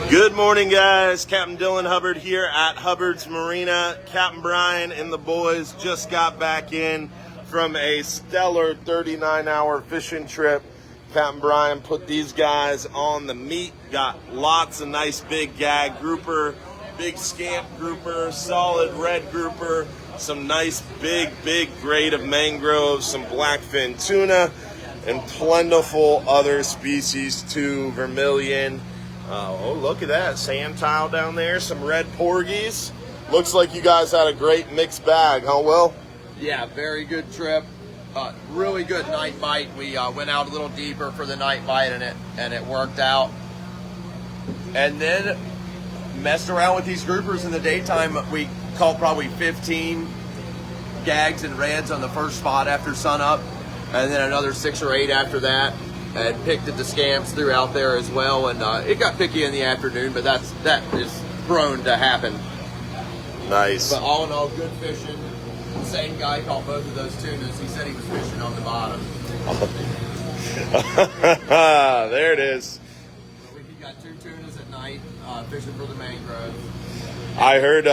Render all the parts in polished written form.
Good morning, guys. Captain Dylan Hubbard here at Hubbard's Marina. Captain Brian and the boys just got back in from a stellar 39-hour fishing trip. Captain Brian put these guys on the meat. Got lots of nice big gag grouper, big scamp grouper, solid red grouper, some nice big grade of mangroves, some blackfin tuna, and plentiful other species too, vermilion. Oh, look at that, sand tile down there, some red porgies. Looks like you guys had a great mixed bag, huh, Will? Yeah, very good trip. Really good night bite. We went out a little deeper for the night bite, and it worked out. And then messed around with these groupers in the daytime. We caught probably 15 gags and reds on the first spot after sunup, and then another 6 or 8 after that. And picked at the scamps throughout there as well, and it got picky in the afternoon, but that is prone to happen. Nice. But all in all, good fishing. The same guy caught both of those tunas. He said he was fishing on the bottom. There it is. We got 2 tunas at night fishing for the mangroves. I heard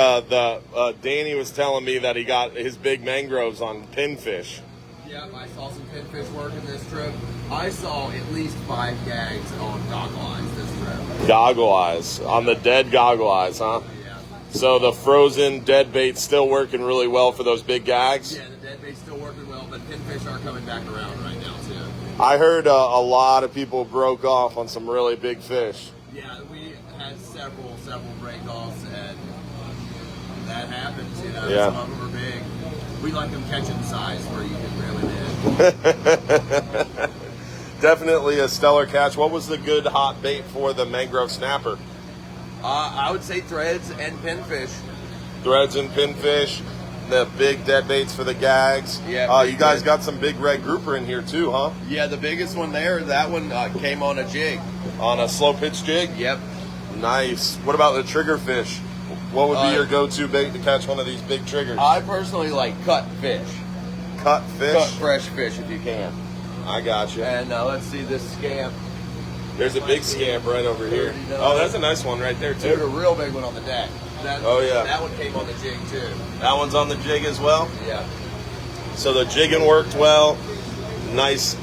Danny was telling me that he got his big mangroves on pinfish. Yep, I saw some pinfish working this trip. I saw at least 5 gags on goggle eyes this trip. Goggle eyes, on the dead goggle eyes, huh? Yeah. So the frozen dead bait's still working really well for those big gags? Yeah, the dead bait's still working well, but pinfish are coming back around right now too. I heard a lot of people broke off on some really big fish. Yeah, we had several break-offs, and that happens, you know. Yeah. Some of them are big. We like them catching size where you can reel it in. Definitely a stellar catch. What was the good hot bait for the mangrove snapper? I would say threads and pinfish. Threads and pinfish, the big dead baits for the gags. Yeah. You guys got some big red grouper in here too, huh? Yeah, the biggest one there, that one came on a jig. On a slow pitch jig? Yep. Nice. What about the trigger fish? What would be your go-to bait to catch one of these big triggers? I personally like cut fish. Cut fish? Cut fresh fish if you can. I got you. And let's see this scamp. There's a big scamp right over here. Oh, that's a nice one right there, too. There's a real big one on the deck. Oh, yeah. That one came on the jig, too. That one's on the jig as well? Yeah. So the jigging worked well. Nice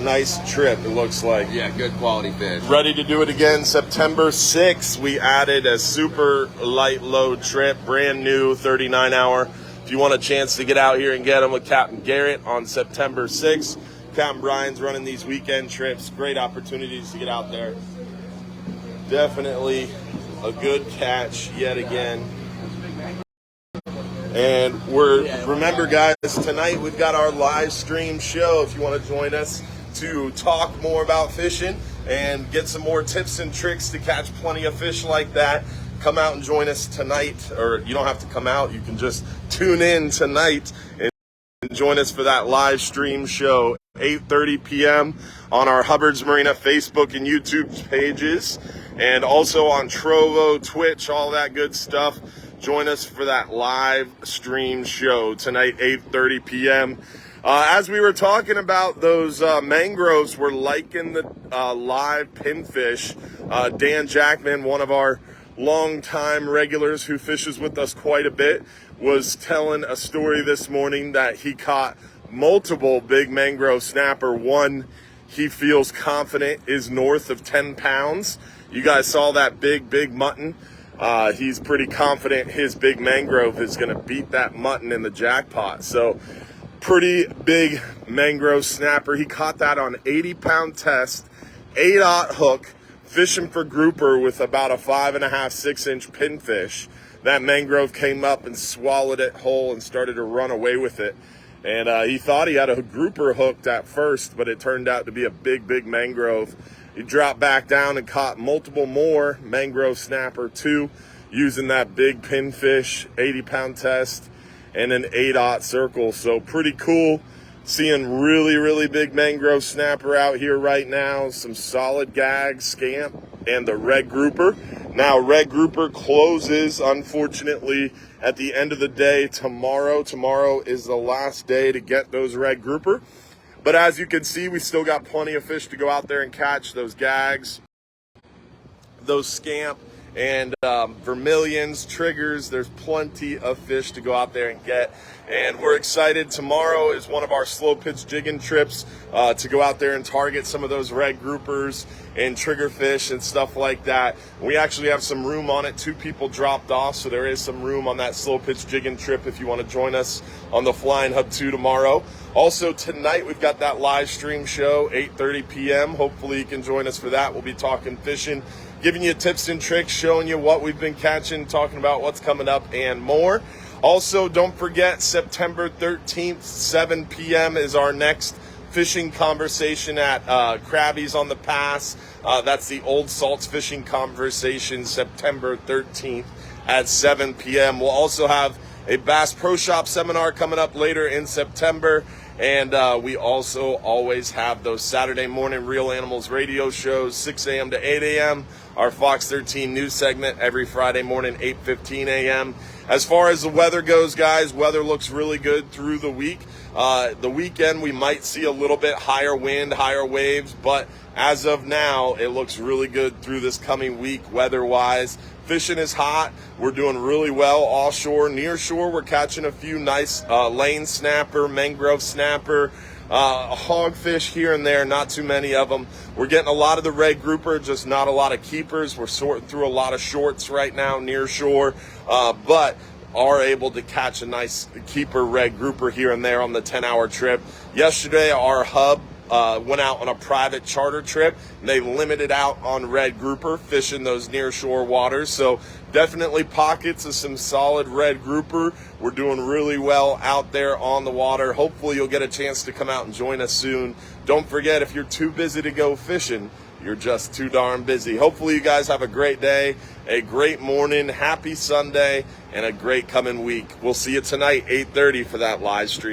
trip, it looks like. Yeah, good quality fish. Ready to do it again. September 6th, we added a super light load trip, brand new 39-hour. If you want a chance to get out here and get them with Captain Garrett on September 6th, Captain Brian's running these weekend trips. Great opportunities to get out there. Definitely a good catch yet again. And remember, guys, tonight we've got our live stream show. If you want to join us to talk more about fishing and get some more tips and tricks to catch plenty of fish like that, come out and join us tonight. Or you don't have to come out. You can just tune in tonight and join us for that live stream show, 8:30 p.m. on our Hubbard's Marina Facebook and YouTube pages, and also on Trovo, Twitch, all that good stuff. Join us for that live stream show tonight, 8:30 p.m. As we were talking about those mangroves, we're liking the live pinfish. Dan Jackman, one of our longtime regulars who fishes with us quite a bit, was telling a story this morning that he caught multiple big mangrove snapper. One he feels confident is north of 10 pounds. You guys saw that big mutton. He's pretty confident his big mangrove is going to beat that mutton in the jackpot. So pretty big mangrove snapper. He caught that on 80-pound test, 8/0 hook, fishing for grouper with about a 5.5, 6-inch pinfish. That mangrove came up and swallowed it whole and started to run away with it. And he thought he had a grouper hooked at first, but it turned out to be a big mangrove. He dropped back down and caught multiple more mangrove snapper too, using that big pinfish 80-pound test and an 8/0 circle. So pretty cool seeing really big mangrove snapper out here right now. Some solid gags, scamp, and the red grouper. Now red grouper closes, unfortunately, at the end of the day tomorrow. Tomorrow is the last day to get those red grouper. But as you can see, we still got plenty of fish to go out there and catch. Those gags, those scamp, and vermilions, triggers. There's plenty of fish to go out there and get. And we're excited. Tomorrow is one of our slow pitch jigging trips to go out there and target some of those red groupers and triggerfish and stuff like that. We actually have some room on it. 2 people dropped off, so there is some room on that slow pitch jigging trip if you want to join us on the Flying Hub 2 tomorrow. Also tonight we've got that live stream show, 8:30 p.m. Hopefully you can join us for that. We'll be talking fishing, giving you tips and tricks, showing you what we've been catching, talking about what's coming up and more. Also, don't forget, September 13th, 7 p.m. is our next fishing conversation at Krabby's on the Pass. That's the Old Salts Fishing Conversation, September 13th at 7 p.m. We'll also have a Bass Pro Shop seminar coming up later in September. And we also always have those Saturday morning Real Animals radio shows, 6 a.m. to 8 a.m. Our Fox 13 news segment every Friday morning, 8:15 a.m. As far as the weather goes, guys, weather looks really good through the week. The weekend, we might see a little bit higher wind, higher waves, but as of now, it looks really good through this coming week weather-wise. Fishing is hot. We're doing really well offshore. Near shore, we're catching a few nice lane snapper, mangrove snapper, hogfish here and there, not too many of them. We're getting a lot of the red grouper, just not a lot of keepers. We're sorting through a lot of shorts right now near shore, but are able to catch a nice keeper red grouper here and there on the 10-hour trip. Yesterday, our hub went out on a private charter trip. They limited out on red grouper, fishing those near shore waters. So definitely pockets of some solid red grouper. We're doing really well out there on the water. Hopefully you'll get a chance to come out and join us soon. Don't forget, if you're too busy to go fishing, you're just too darn busy. Hopefully you guys have a great day, a great morning, happy Sunday, and a great coming week. We'll see you tonight, 8:30 for that live stream.